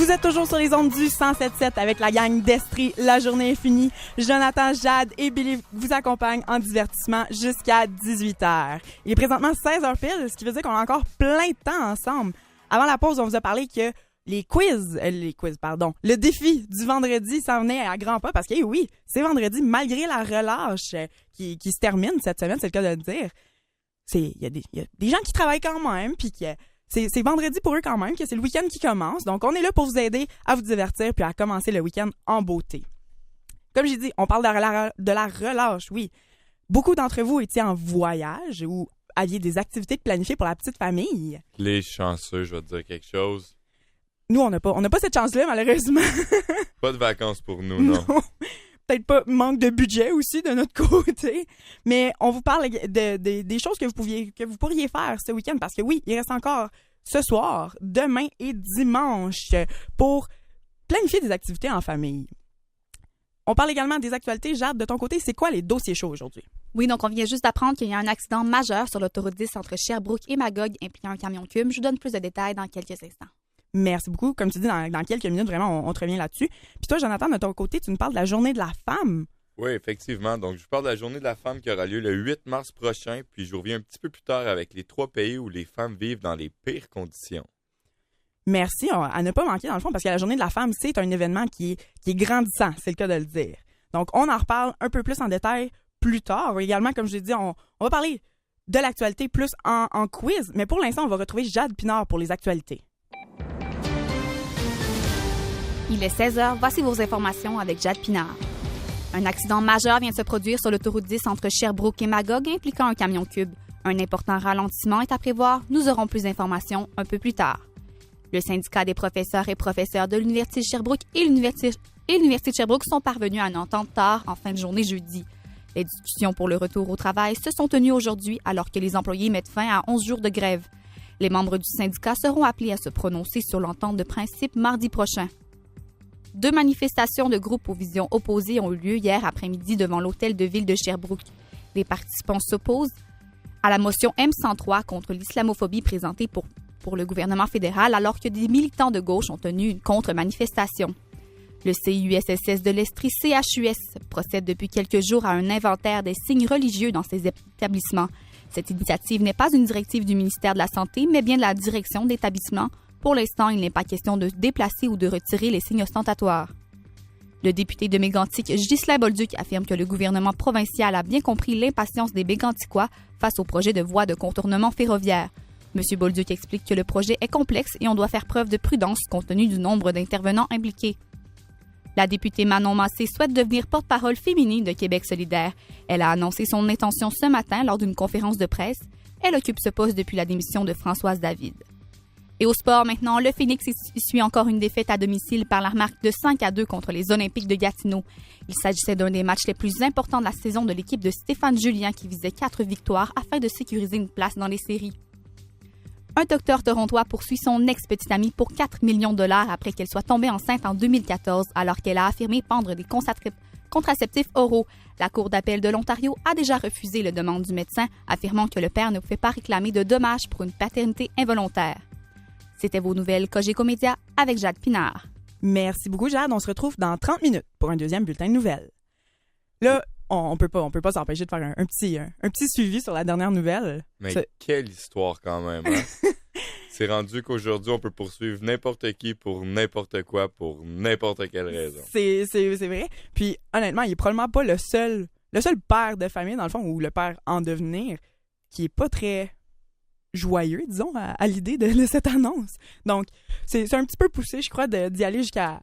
Vous êtes toujours sur les ondes du 107.7 avec la gang d'Estrie. La journée est finie. Jonathan, Jade et Billy vous accompagnent en divertissement jusqu'à 18h. Il est présentement 16h pile, ce qui veut dire qu'on a encore plein de temps ensemble. Avant la pause, on vous a parlé que le défi du vendredi s'en venait à grands pas parce que oui, c'est vendredi malgré la relâche qui se termine cette semaine, c'est le cas de le dire. Il y a des gens qui travaillent quand même, puis que c'est vendredi pour eux quand même, que c'est le week-end qui commence. Donc, on est là pour vous aider à vous divertir puis à commencer le week-end en beauté. Comme j'ai dit, on parle de la relâche, oui. Beaucoup d'entre vous étiez en voyage ou aviez des activités planifiées pour la petite famille. Les chanceux, je vais te dire quelque chose. Nous, on n'a pas cette chance-là, malheureusement. Pas de vacances pour nous, non. Peut-être pas manque de budget aussi de notre côté, mais on vous parle des choses que vous pourriez faire ce week-end parce que oui, il reste encore ce soir, demain et dimanche pour planifier des activités en famille. On parle également des actualités. Jade, de ton côté, c'est quoi les dossiers chauds aujourd'hui? Oui, donc on vient juste d'apprendre qu'il y a un accident majeur sur l'autoroute 10 entre Sherbrooke et Magog impliquant un camion cube. Je vous donne plus de détails dans quelques instants. Merci beaucoup. Comme tu dis, dans quelques minutes, vraiment, on te revient là-dessus. Puis toi, Jonathan, de ton côté, tu nous parles de la Journée de la femme. Oui, effectivement. Donc, je vous parle de la Journée de la femme qui aura lieu le 8 mars prochain. Puis, je reviens un petit peu plus tard avec les 3 pays où les femmes vivent dans les pires conditions. Merci à ne pas manquer, dans le fond, parce que la Journée de la femme, c'est un événement qui est grandissant, c'est le cas de le dire. Donc, on en reparle un peu plus en détail plus tard. Également, comme je l'ai dit, on va parler de l'actualité plus en quiz. Mais pour l'instant, on va retrouver Jade Pinard pour les actualités. Il est 16h, voici vos informations avec Jade Pinard. Un accident majeur vient de se produire sur l'autoroute 10 entre Sherbrooke et Magog impliquant un camion cube. Un important ralentissement est à prévoir, nous aurons plus d'informations un peu plus tard. Le syndicat des professeurs et professeurs de l'Université de Sherbrooke et l'Université de Sherbrooke sont parvenus à une entente tard en fin de journée jeudi. Les discussions pour le retour au travail se sont tenues aujourd'hui alors que les employés mettent fin à 11 jours de grève. Les membres du syndicat seront appelés à se prononcer sur l'entente de principe mardi prochain. 2 manifestations de groupes aux visions opposées ont eu lieu hier après-midi devant l'hôtel de ville de Sherbrooke. Les participants s'opposent à la motion M103 contre l'islamophobie présentée pour le gouvernement fédéral alors que des militants de gauche ont tenu une contre-manifestation. Le CIUSSS de l'Estrie, CHUS, procède depuis quelques jours à un inventaire des signes religieux dans ses établissements. Cette initiative n'est pas une directive du ministère de la Santé, mais bien de la direction d'établissement. Pour l'instant, il n'est pas question de déplacer ou de retirer les signes ostentatoires. Le député de Mégantic, Ghislain Bolduc, affirme que le gouvernement provincial a bien compris l'impatience des Méganticois face au projet de voie de contournement ferroviaire. M. Bolduc explique que le projet est complexe et on doit faire preuve de prudence compte tenu du nombre d'intervenants impliqués. La députée Manon Massé souhaite devenir porte-parole féminine de Québec solidaire. Elle a annoncé son intention ce matin lors d'une conférence de presse. Elle occupe ce poste depuis la démission de Françoise David. Et au sport maintenant, le Phoenix suit encore une défaite à domicile par la marque de 5-2 contre les Olympiques de Gatineau. Il s'agissait d'un des matchs les plus importants de la saison de l'équipe de Stéphane Julien qui visait 4 victoires afin de sécuriser une place dans les séries. Un docteur torontois poursuit son ex-petite amie pour 4 millions de dollars après qu'elle soit tombée enceinte en 2014 alors qu'elle a affirmé prendre des contraceptifs oraux. La Cour d'appel de l'Ontario a déjà refusé la demande du médecin, affirmant que le père ne pouvait pas réclamer de dommages pour une paternité involontaire. C'était vos nouvelles Cogeco Média avec Jade Pinard. Merci beaucoup, Jade. On se retrouve dans 30 minutes pour un deuxième bulletin de nouvelles. Là, on peut pas s'empêcher de faire un petit suivi sur la dernière nouvelle. Mais quelle histoire quand même, hein? C'est rendu qu'aujourd'hui, on peut poursuivre n'importe qui pour n'importe quoi, pour n'importe quelle raison. C'est vrai. Puis, honnêtement, il est probablement pas le seul père de famille, dans le fond, ou le père en devenir, qui est pas très joyeux, disons, à l'idée de cette annonce. Donc, c'est un petit peu poussé, je crois, d'y aller jusqu'à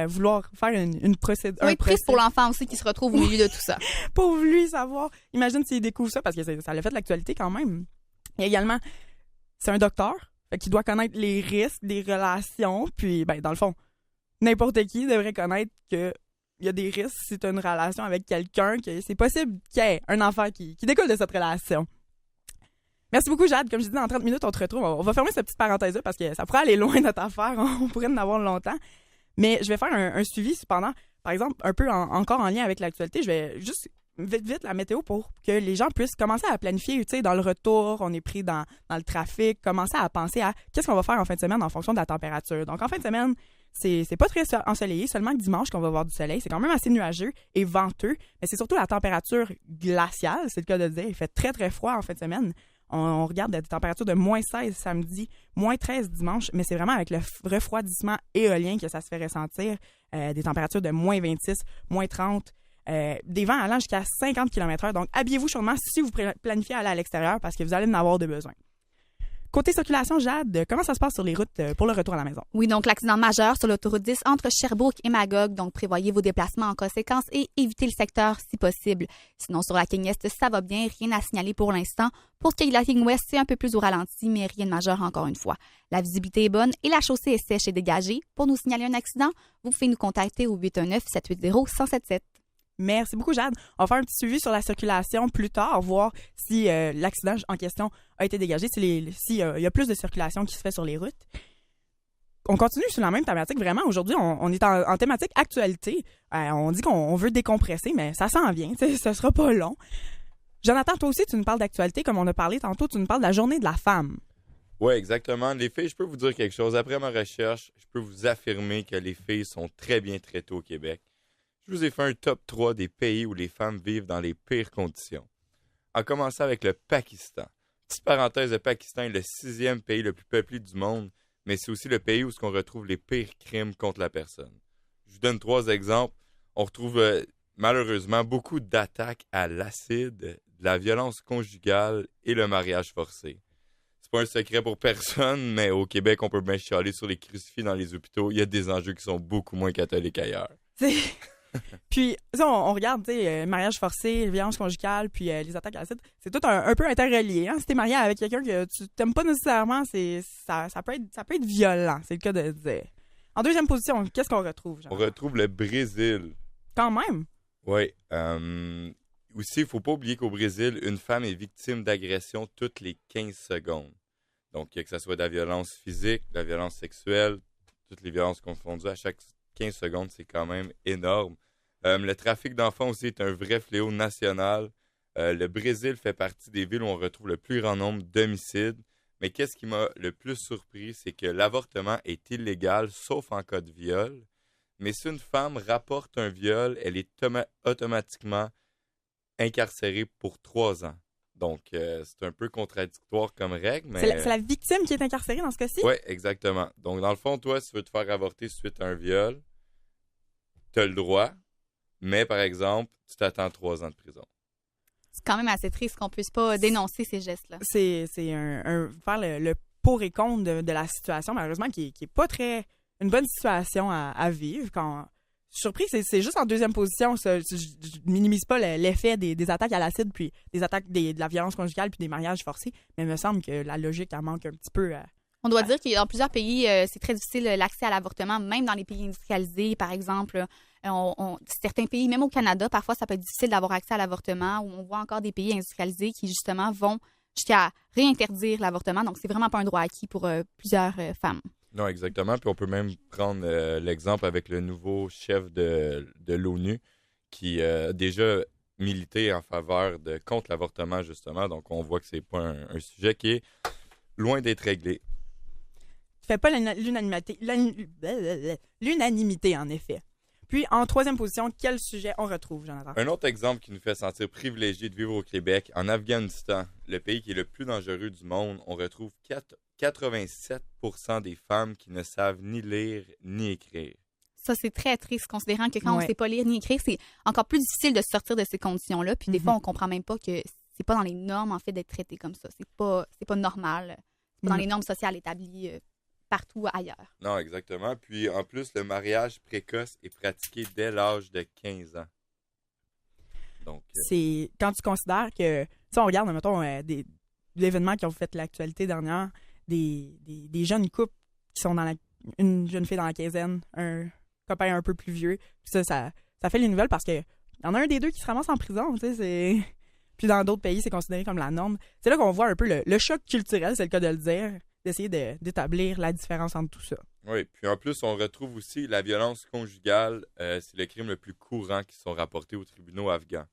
vouloir faire une procédure. Oui, triste pour l'enfant aussi qui se retrouve au milieu de tout ça. Pauvre lui, savoir. Imagine s'il découvre ça, parce que ça l'a fait de l'actualité quand même. Et également, c'est un docteur, qui doit connaître les risques des relations, puis, dans le fond, n'importe qui devrait connaître que il y a des risques si tu as une relation avec quelqu'un, que c'est possible qu'il y ait un enfant qui découle de cette relation. Merci beaucoup, Jade. Comme je dis, dans 30 minutes, on te retrouve. On va fermer cette petite parenthèse-là parce que ça pourrait aller loin notre affaire. On pourrait en avoir longtemps. Mais je vais faire un suivi cependant. Par exemple, un peu encore en lien avec l'actualité, je vais juste vite la météo pour que les gens puissent commencer à planifier, tu sais, dans le retour, on est pris dans le trafic, commencer à penser à qu'est-ce qu'on va faire en fin de semaine en fonction de la température. Donc, en fin de semaine, C'est pas très ensoleillé, seulement que dimanche qu'on va voir du soleil. C'est quand même assez nuageux et venteux, mais c'est surtout la température glaciale, c'est le cas de dire. Il fait très, très froid en fin de semaine. On regarde des températures de moins 16 samedi, moins 13 dimanche, mais c'est vraiment avec le refroidissement éolien que ça se fait ressentir. Des températures de moins 26, moins 30, des vents allant jusqu'à 50 km/h. Donc, habillez-vous sûrement si vous planifiez aller à l'extérieur parce que vous allez en avoir de besoin. Côté circulation, Jade, comment ça se passe sur les routes pour le retour à la maison? Oui, donc l'accident majeur sur l'autoroute 10 entre Sherbrooke et Magog. Donc, prévoyez vos déplacements en conséquence et évitez le secteur si possible. Sinon, sur la ligne Est, ça va bien. Rien à signaler pour l'instant. Pour ce qui est de la ligne Ouest, c'est un peu plus au ralenti, mais rien de majeur encore une fois. La visibilité est bonne et la chaussée est sèche et dégagée. Pour nous signaler un accident, vous pouvez nous contacter au 819-780-1077. Merci beaucoup, Jade. On va faire un petit suivi sur la circulation plus tard, voir si l'accident en question a été dégagé, s'il y a plus de circulation qui se fait sur les routes. On continue sur la même thématique. Vraiment, aujourd'hui, on est en thématique actualité. On dit qu'on veut décompresser, mais ça s'en vient. Ce sera pas long. Jonathan, toi aussi, tu nous parles d'actualité. Comme on a parlé tantôt, tu nous parles de la journée de la femme. Oui, exactement. Les filles, je peux vous dire quelque chose. Après ma recherche, je peux vous affirmer que les filles sont très bien traitées au Québec. Je vous ai fait un top 3 des pays où les femmes vivent dans les pires conditions. En commençant avec le Pakistan. Petite parenthèse, le Pakistan est le 6e pays le plus peuplé du monde, mais c'est aussi le pays où on retrouve les pires crimes contre la personne. Je vous donne 3 exemples. On retrouve malheureusement beaucoup d'attaques à l'acide, de la violence conjugale et le mariage forcé. C'est pas un secret pour personne, mais au Québec, on peut bien chialer sur les crucifix dans les hôpitaux. Il y a des enjeux qui sont beaucoup moins catholiques ailleurs. Puis, ça, on regarde, tu sais, mariage forcé, violence conjugale, puis les attaques à l'acide, c'est tout un peu interrelié. Hein? Si t'es marié avec quelqu'un que tu t'aimes pas nécessairement, ça peut être violent, c'est le cas de dire. En deuxième position, qu'est-ce qu'on retrouve, Jean? On retrouve le Brésil. Quand même? Oui. Aussi, il ne faut pas oublier qu'au Brésil, une femme est victime d'agression toutes les 15 secondes. Donc, que ce soit de la violence physique, de la violence sexuelle, toutes les violences confondues, à chaque 15 secondes, c'est quand même énorme. Le trafic d'enfants aussi est un vrai fléau national. Le Brésil fait partie des villes où on retrouve le plus grand nombre d'homicides. Mais qu'est-ce qui m'a le plus surpris, c'est que l'avortement est illégal, sauf en cas de viol. Mais si une femme rapporte un viol, elle est automatiquement incarcérée pour 3 ans. Donc, c'est un peu contradictoire comme règle, mais... C'est la victime qui est incarcérée dans ce cas-ci? Oui, exactement. Donc, dans le fond, toi, si tu veux te faire avorter suite à un viol, tu as le droit, mais par exemple, tu t'attends 3 ans de prison. C'est quand même assez triste qu'on puisse pas dénoncer ces gestes-là. C'est faire le pour et contre de la situation, malheureusement, qui est pas très... une bonne situation à vivre. Je suis surpris, c'est juste en deuxième position. Je minimise pas l'effet des attaques à l'acide, puis des attaques de la violence conjugale, puis des mariages forcés, mais il me semble que la logique, elle manque un petit peu. On doit dire que dans plusieurs pays, c'est très difficile l'accès à l'avortement, même dans les pays industrialisés, par exemple. Certains pays, même au Canada, parfois, ça peut être difficile d'avoir accès à l'avortement, où on voit encore des pays industrialisés qui, justement, vont jusqu'à réinterdire l'avortement. Donc, c'est vraiment pas un droit acquis pour plusieurs femmes. Non, exactement. Puis on peut même prendre l'exemple avec le nouveau chef de l'ONU qui a déjà milité en faveur contre l'avortement, justement. Donc, on voit que c'est pas un sujet qui est loin d'être réglé. Fait pas l'unanimité, en effet. Puis, en troisième position, quel sujet on retrouve, Jonathan? Un autre exemple qui nous fait sentir privilégiés de vivre au Québec, en Afghanistan, le pays qui est le plus dangereux du monde, on retrouve 87% des femmes qui ne savent ni lire ni écrire. Ça, c'est très triste, considérant que quand on ne sait pas lire ni écrire, c'est encore plus difficile de sortir de ces conditions-là. Puis des fois, on comprend même pas que c'est pas dans les normes, en fait, d'être traité comme ça. C'est pas normal. C'est pas dans les normes sociales établies partout ailleurs. Non, exactement. Puis, en plus, le mariage précoce est pratiqué dès l'âge de 15 ans. Donc, c'est quand tu considères que, tu sais, on regarde, mettons, des événements qui ont fait l'actualité dernière, des jeunes couples qui sont une jeune fille dans la quinzaine, un copain un peu plus vieux. Puis ça fait les nouvelles parce que y en a un des deux qui se ramasse en prison, tu sais, Puis dans d'autres pays, c'est considéré comme la norme. C'est là qu'on voit un peu le choc culturel, c'est le cas de le dire, d'essayer d'établir la différence entre tout ça. Oui, puis en plus, on retrouve aussi la violence conjugale. C'est le crime le plus courant qui sont rapportés aux tribunaux afghans.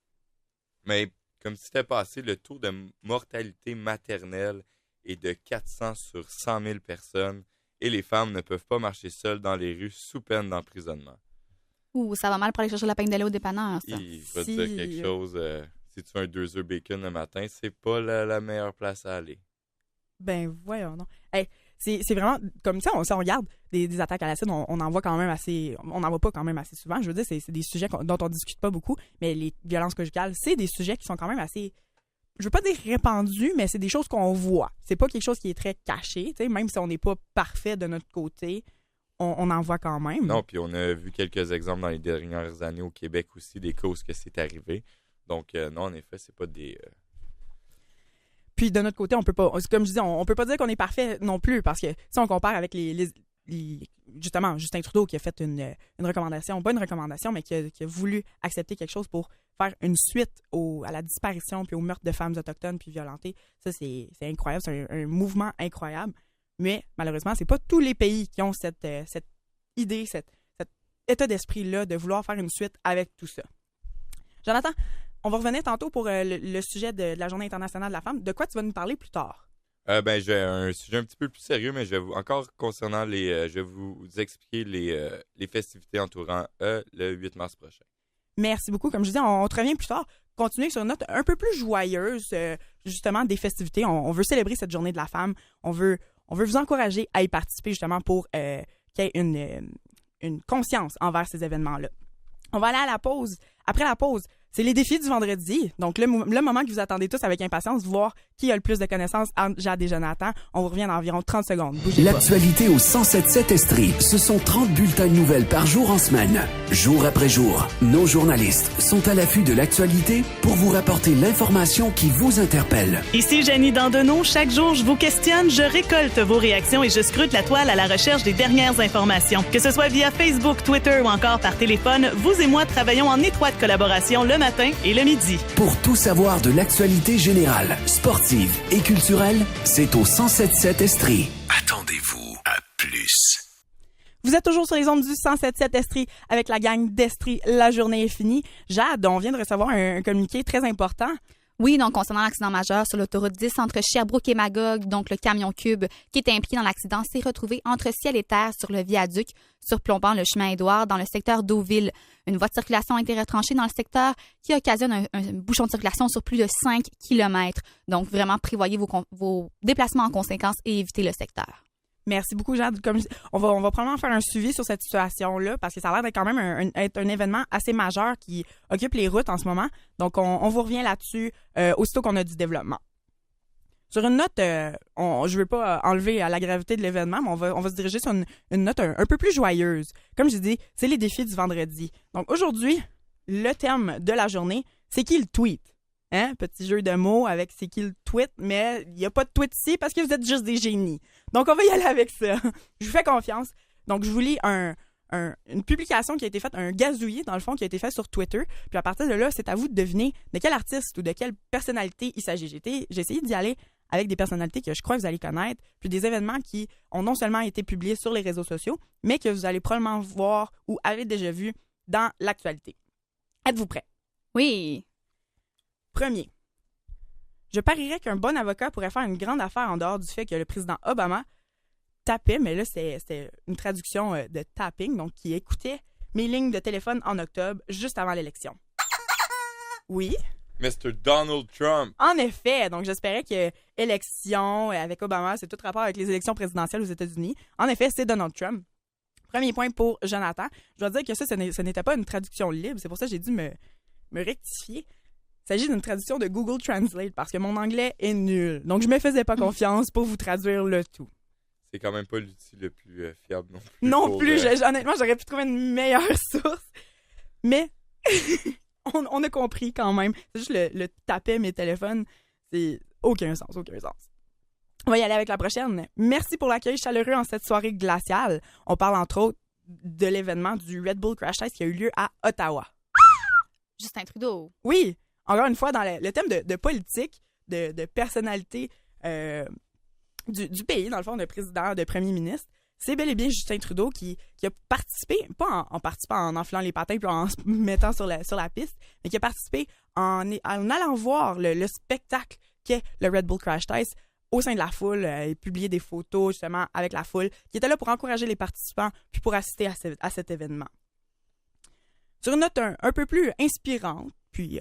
Mais comme si c'était passé, le taux de mortalité maternelle est de 400 sur 100 000 personnes et les femmes ne peuvent pas marcher seules dans les rues sous peine d'emprisonnement. Ouh, ça va mal pour aller chercher la peine de lait au dépanneur, ça. Il va te dire quelque chose. Si tu fais un 2 œufs bacon le matin, c'est pas la meilleure place à aller. Ben, voyons, non. Hey, c'est vraiment, comme ça, si on regarde des attaques à l'acide, on en voit quand même assez, on n'en voit pas quand même assez souvent. Je veux dire, c'est des sujets dont on discute pas beaucoup, mais les violences conjugales, c'est des sujets qui sont quand même assez, je veux pas dire répandus, mais c'est des choses qu'on voit. C'est pas quelque chose qui est très caché, tu sais, même si on n'est pas parfait de notre côté, on en voit quand même. Non, puis on a vu quelques exemples dans les dernières années au Québec aussi, des causes que c'est arrivé. Donc, non, en effet, c'est pas des... Puis de notre côté, on peut pas, comme je dis, on peut pas dire qu'on est parfait non plus, parce que si on compare avec justement, Justin Trudeau qui a fait une recommandation, pas une recommandation, mais qui a voulu accepter quelque chose pour faire une suite à la disparition puis au meurtre de femmes autochtones puis violentées. Ça, c'est incroyable, c'est un mouvement incroyable. Mais malheureusement, c'est pas tous les pays qui ont cette idée, cet état d'esprit-là de vouloir faire une suite avec tout ça. Jonathan, on va revenir tantôt pour le sujet de la Journée internationale de la femme. De quoi tu vas nous parler plus tard? J'ai un sujet un petit peu plus sérieux, mais concernant je vais vous expliquer les festivités entourant le 8 mars prochain. Merci beaucoup. Comme je disais, on te revient plus tard. Continuer sur une note un peu plus joyeuse, justement, des festivités. On veut célébrer cette Journée de la femme. On veut vous encourager à y participer, justement, pour qu'il y ait une conscience envers ces événements-là. On va aller à la pause. Après la pause, c'est les défis du vendredi. Donc, le moment que vous attendez tous avec impatience, voir qui a le plus de connaissances entre Jade et Jonathan. On vous revient dans environ 30 secondes. Bougez pas. L'actualité au 107.7 Estrie, ce sont 30 bulletins de nouvelles par jour en semaine. Jour après jour, nos journalistes sont à l'affût de l'actualité pour vous rapporter l'information qui vous interpelle. Ici Jenny Dandonneau. Chaque jour, je vous questionne, je récolte vos réactions et je scrute la toile à la recherche des dernières informations. Que ce soit via Facebook, Twitter ou encore par téléphone, vous et moi travaillons en étroite collaboration le matin et le midi. Pour tout savoir de l'actualité générale, sportive et culturelle, c'est au 107.7 Estrie. Attendez-vous à plus. Vous êtes toujours sur les ondes du 107.7 Estrie avec la gang d'Estrie. La journée est finie. Jade, on vient de recevoir un communiqué très important. Oui, donc concernant l'accident majeur sur l'autoroute 10 entre Sherbrooke et Magog, donc le camion Cube qui était impliqué dans l'accident s'est retrouvé entre ciel et terre sur le viaduc, surplombant le chemin Édouard dans le secteur d'Eauville. Une voie de circulation a été retranchée dans le secteur qui occasionne un bouchon de circulation sur plus de 5 km. Donc vraiment, prévoyez vos déplacements en conséquence et évitez le secteur. Merci beaucoup, Jade. On va probablement faire un suivi sur cette situation-là parce que ça a l'air d'être quand même un événement assez majeur qui occupe les routes en ce moment. Donc, on vous revient là-dessus aussitôt qu'on a du développement. Sur une note, je ne veux pas enlever à la gravité de l'événement, mais on va se diriger sur une note un peu plus joyeuse. Comme je dis, c'est les défis du vendredi. Donc, aujourd'hui, le thème de la journée, c'est qui le tweet? Hein? Petit jeu de mots avec c'est qui le tweet, mais il n'y a pas de tweet ici parce que vous êtes juste des génies. Donc, on va y aller avec ça. Je vous fais confiance. Donc, je vous lis une publication qui a été faite, un gazouillis, dans le fond, qui a été fait sur Twitter. Puis à partir de là, c'est à vous de deviner de quel artiste ou de quelle personnalité il s'agit. J'ai essayé d'y aller avec des personnalités que je crois que vous allez connaître, puis des événements qui ont non seulement été publiés sur les réseaux sociaux, mais que vous allez probablement voir ou avez déjà vu dans l'actualité. Êtes-vous prêts? Oui. Premier. Je parierais qu'un bon avocat pourrait faire une grande affaire en dehors du fait que le président Obama tapait, mais là, c'était une traduction de tapping, donc qui écoutait mes lignes de téléphone en octobre, juste avant l'élection. Oui. Mr. Donald Trump. En effet, donc j'espérais que élection avec Obama, c'est tout rapport avec les élections présidentielles aux États-Unis. En effet, c'est Donald Trump. Premier point pour Jonathan. Je dois dire que ça, ce n'était pas une traduction libre, c'est pour ça que j'ai dû me rectifier. Il s'agit d'une traduction de Google Translate parce que mon anglais est nul. Donc, je ne me faisais pas confiance pour vous traduire le tout. C'est quand même pas l'outil le plus fiable non plus. Non plus. Honnêtement, j'aurais pu trouver une meilleure source. Mais on a compris quand même. C'est juste le taper mes téléphones. C'est aucun sens. On va y aller avec la prochaine. Merci pour l'accueil chaleureux en cette soirée glaciale. On parle entre autres de l'événement du Red Bull Crash Test qui a eu lieu à Ottawa. Justin Trudeau. Oui. Encore une fois, dans le thème de politique, de personnalité du pays, dans le fond, de président, de premier ministre, c'est bel et bien Justin Trudeau qui a participé, pas en participant en enfilant les patins puis en se mettant sur la piste, mais qui a participé en allant voir le spectacle qu'est le Red Bull Crash Test au sein de la foule et publier des photos justement avec la foule, qui était là pour encourager les participants puis pour assister à cet événement. Sur une note un peu plus inspirante, puis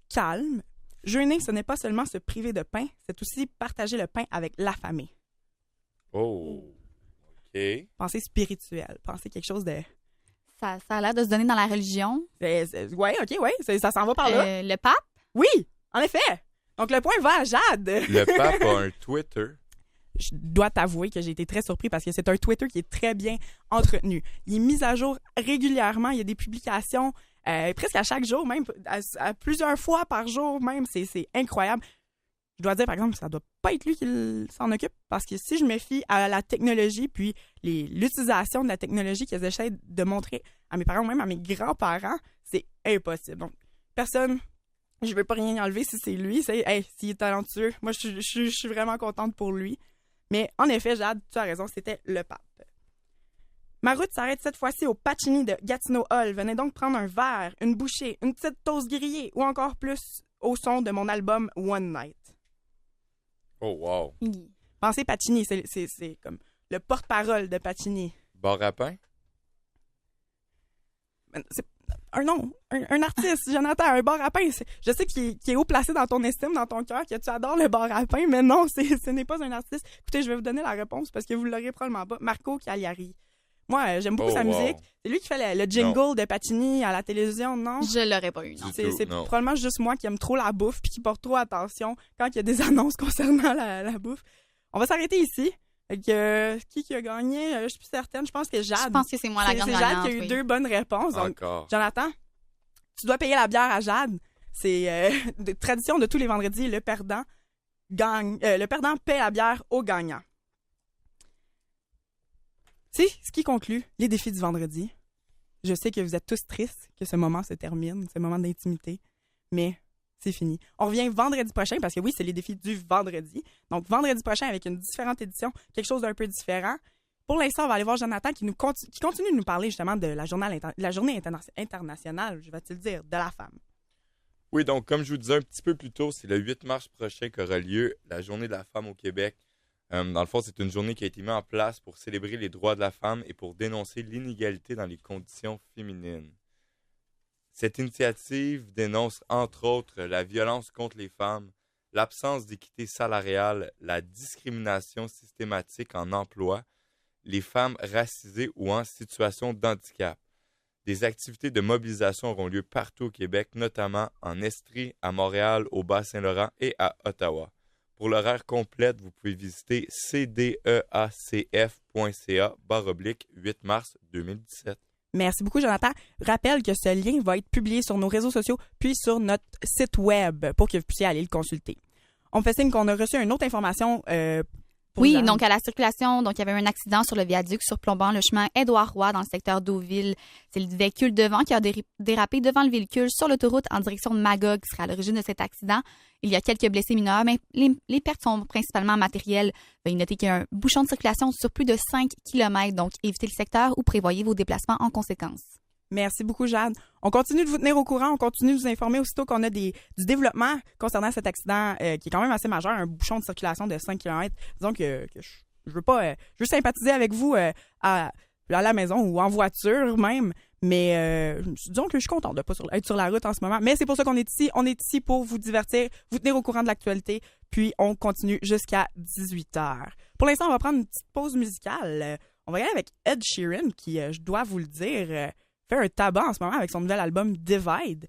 calme, jeûner, ce n'est pas seulement se priver de pain, c'est aussi partager le pain avec la famille. Oh, OK. Pensez spirituel, pensez quelque chose de... Ça a l'air de se donner dans la religion. Ouais, OK, ouais, ça s'en va par là. Le pape? Oui, en effet. Donc, le point va à Jade. Le pape a un Twitter. Je dois t'avouer que j'ai été très surpris parce que c'est un Twitter qui est très bien entretenu. Il est mis à jour régulièrement. Il y a des publications presque à chaque jour, même à plusieurs fois par jour même. C'est incroyable. Je dois dire, par exemple, ça doit pas être lui qui s'en occupe parce que si je me fie à la technologie puis l'utilisation de la technologie qu'ils essaient de montrer à mes parents ou même à mes grands-parents, c'est impossible. Donc, personne... Je veux pas rien y enlever si c'est lui. S'il est talentueux, moi, je suis vraiment contente pour lui. Mais en effet, Jade, tu as raison, c'était le pape. Ma route s'arrête cette fois-ci au Pacini de Gatineau Hall. Venez donc prendre un verre, une bouchée, une petite toast grillée ou encore plus au son de mon album One Night. Oh, wow. Pensez Pacini, c'est comme le porte-parole de Pacini. Bar à pain? C'est un artiste, Jonathan, un bar à pain. Je sais qu'il est haut placé dans ton estime, dans ton cœur, que tu adores le bar à pain, mais non, ce n'est pas un artiste. Écoutez, je vais vous donner la réponse parce que vous l'aurez probablement pas. Marco Cagliari. Moi, j'aime beaucoup sa musique. C'est lui qui fait le jingle de Pacini à la télévision, non? Je l'aurais pas eu, non. C'est probablement juste moi qui aime trop la bouffe puis qui porte trop attention quand il y a des annonces concernant la bouffe. On va s'arrêter ici. Qui a gagné? Je suis plus certaine. Je pense que Jade. Je pense que c'est moi la grande gagnante. C'est Jade qui a eu 2 bonnes réponses. Donc, Encore. Jonathan, tu dois payer la bière à Jade. C'est tradition de tous les vendredis. Le perdant gagne. Le perdant paie la bière au gagnant. C'est ce qui conclut les défis du vendredi. Je sais que vous êtes tous tristes que ce moment se termine, ce moment d'intimité, mais c'est fini. On revient vendredi prochain, parce que oui, c'est les défis du vendredi. Donc, vendredi prochain, avec une différente édition, quelque chose d'un peu différent. Pour l'instant, on va aller voir Jonathan qui continue de nous parler justement de la journée internationale, je vais te le dire, de la femme. Oui, donc, comme je vous disais un petit peu plus tôt, c'est le 8 mars prochain qu'aura lieu la Journée de la femme au Québec. Dans le fond, c'est une journée qui a été mise en place pour célébrer les droits de la femme et pour dénoncer l'inégalité dans les conditions féminines. Cette initiative dénonce, entre autres, la violence contre les femmes, l'absence d'équité salariale, la discrimination systématique en emploi, les femmes racisées ou en situation d'handicap. Des activités de mobilisation auront lieu partout au Québec, notamment en Estrie, à Montréal, au Bas-Saint-Laurent et à Ottawa. Pour l'horaire complète, vous pouvez visiter cdeacf.ca/8 mars 2017. Merci beaucoup, Jonathan. Rappelle que ce lien va être publié sur nos réseaux sociaux puis sur notre site web pour que vous puissiez aller le consulter. On me fait signe qu'on a reçu une autre information. Oui, Jeanne. donc à la circulation, donc il y avait un accident sur le viaduc surplombant le chemin Édouard-Roy dans le secteur d'Eauville. C'est le véhicule devant qui a dérapé devant le véhicule sur l'autoroute en direction de Magog qui serait à l'origine de cet accident. Il y a quelques blessés mineurs, mais les pertes sont principalement matérielles. Veuillez noter qu'il y a un bouchon de circulation sur plus de 5 km, donc évitez le secteur ou prévoyez vos déplacements en conséquence. Merci beaucoup, Jade. On continue de vous tenir au courant, on continue de vous informer aussitôt qu'on a du développement concernant cet accident qui est quand même assez majeur, un bouchon de circulation de 5 km. Disons que je veux pas, je veux sympathiser avec vous à la maison ou en voiture même, mais disons que je suis contente de pas être sur la route en ce moment. Mais c'est pour ça qu'on est ici. On est ici pour vous divertir, vous tenir au courant de l'actualité, puis on continue jusqu'à 18h. Pour l'instant, on va prendre une petite pause musicale. On va y aller avec Ed Sheeran qui, je dois vous le dire, fait un tabac en ce moment avec son nouvel album Divide.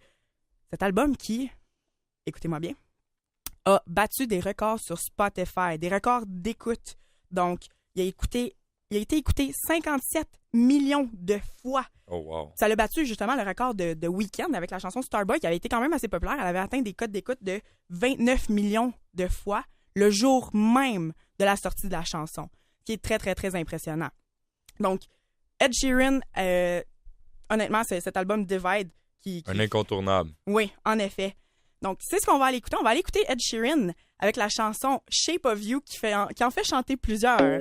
Cet album qui, écoutez-moi bien, a battu des records sur Spotify, des records d'écoute. Donc, il a été écouté 57 millions de fois. Oh wow. Ça l'a battu justement le record de Weeknd avec la chanson Starboy qui avait été quand même assez populaire. Elle avait atteint des codes d'écoute de 29 millions de fois le jour même de la sortie de la chanson, qui est très, très, très impressionnant. Donc, Ed Sheeran... honnêtement, c'est cet album Divide qui... Un incontournable. Oui, en effet. Donc, c'est ce qu'on va aller écouter. On va aller écouter Ed Sheeran avec la chanson Shape of You qui en fait chanter plusieurs.